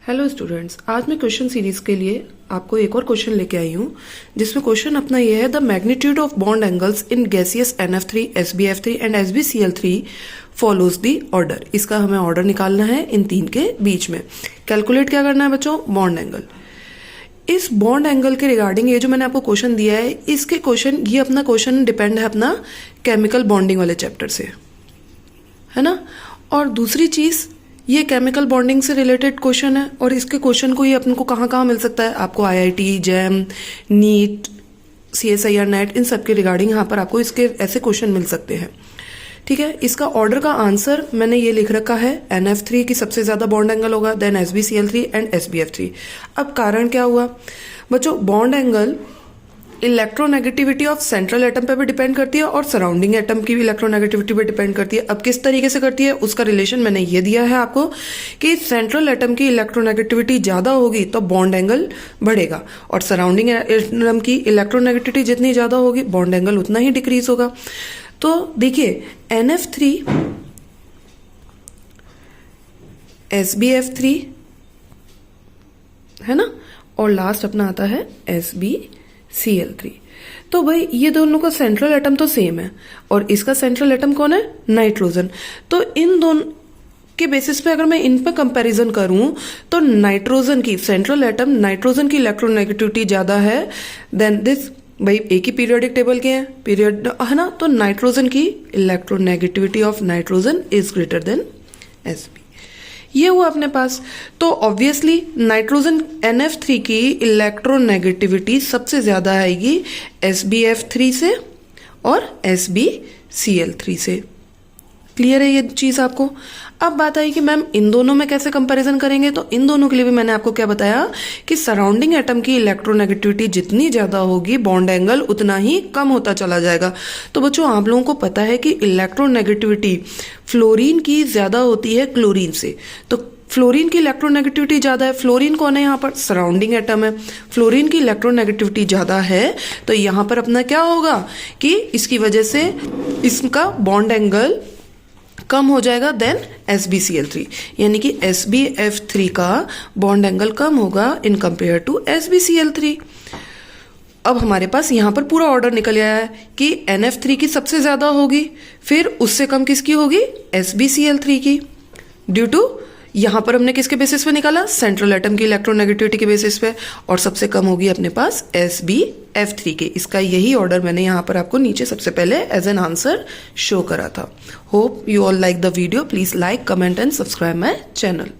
Hello students, आज मैं question series के लिए आपको एक और क्वेश्चन लेके आई हूँ जिसमें क्वेश्चन अपना ये है the magnitude of bond angles in gaseous NF3, SbF3 and SbCl3 follows the order. इसका हमें ऑर्डर निकालना है इन तीन के बीच में। कैलकुलेट क्या करना है बच्चों? Bond angle. इस बॉन्ड एंगल के रिगार्डिंग ये जो मैंने आपको क्वेश्चन दिया है, इसके क्वेश्चन ये अपना क्वेश्चन डिपेंड है अपना केमिकल बॉन्डिंग वाले चैप्टर से, है ना। और दूसरी चीज, ये केमिकल बॉन्डिंग से रिलेटेड क्वेश्चन है और इसके क्वेश्चन को ये अपन को कहाँ मिल सकता है? आपको IIT, JAM, NEET, CSIR NET, इन सब के रिगार्डिंग यहाँ पर आपको इसके ऐसे क्वेश्चन मिल सकते हैं। ठीक है, इसका ऑर्डर का आंसर मैंने ये लिख रखा है, NF3 की सबसे ज्यादा बॉन्ड एंगल होगा, देन SbCl3 एंड SbF3। अब कारण क्या हुआ बच्चों? Bond angle electronegativity of central atom पे भी डिपेंड करती है और सराउंडिंग एटम की भी इलेक्ट्रोनेगेटिविटी पे डिपेंड करती है। अब किस तरीके से करती है उसका रिलेशन मैंने ये दिया है आपको कि सेंट्रल एटम की इलेक्ट्रोनेगेटिविटी ज्यादा होगी तो बॉन्ड एंगल बढ़ेगा और सराउंडिंग एटम की इलेक्ट्रोनेगेटिविटी जितनी ज्यादा होगी बॉन्ड एंगल उतना ही डिक्रीज होगा। तो देखिए, NF3, SbF3 है ना, और लास्ट अपना आता है SbCl3। तो भाई ये दोनों का सेंट्रल एटम तो सेम है और इसका सेंट्रल एटम कौन है? नाइट्रोजन। तो इन दोनों के बेसिस पे अगर मैं इन पर कंपैरिजन करूं तो नाइट्रोजन की सेंट्रल एटम, नाइट्रोजन की इलेक्ट्रोनेगेटिविटी ज्यादा है देन दिस। भाई एक ही पीरियोडिक टेबल के हैं, पीरियड है ना, तो नाइट्रोजन की electronegativity of nitrogen is greater than Sb। ये हुआ अपने पास। तो ऑब्वियसली नाइट्रोजन NF3 की इलेक्ट्रोनेगेटिविटी सबसे ज्यादा आएगी SbF3 से और SbCl3 से। क्लियर है ये चीज आपको? अब बात आई कि मैम इन दोनों में कैसे कंपैरिजन करेंगे, तो इन दोनों के लिए भी मैंने आपको क्या बताया कि सराउंडिंग एटम की इलेक्ट्रोनेगेटिविटी जितनी ज्यादा होगी बॉन्ड एंगल उतना ही कम होता चला जाएगा। तो बच्चों आप लोगों को पता है कि इलेक्ट्रोनेगेटिविटी फ्लोरीन की ज्यादा होती है क्लोरीन से। तो फ्लोरीन की इलेक्ट्रोनेगेटिविटी ज्यादा है। फ्लोरीन कौन है यहाँ पर? सराउंडिंग एटम है। फ्लोरीन की इलेक्ट्रोनेगेटिविटी ज्यादा है तो यहाँ पर अपना क्या होगा कि इसकी वजह से इसका बॉन्ड एंगल कम हो जाएगा देन SbCl3, यानी कि SbF3 का बॉन्ड एंगल कम होगा इन कंपेयर टू SbCl3। अब हमारे पास यहां पर पूरा ऑर्डर निकल आया है कि NF3 की सबसे ज्यादा होगी, फिर उससे कम किसकी होगी? SbCl3 की। ड्यू टू यहां पर हमने किसके बेसिस पे निकाला? सेंट्रल एटम की इलेक्ट्रोनेगेटिविटी के बेसिस पे, और सबसे कम होगी अपने पास SbF3 के। इसका यही ऑर्डर मैंने यहां पर आपको नीचे सबसे पहले एज एन आंसर शो करा था। Hope you all like the video. Please like, comment and subscribe my channel.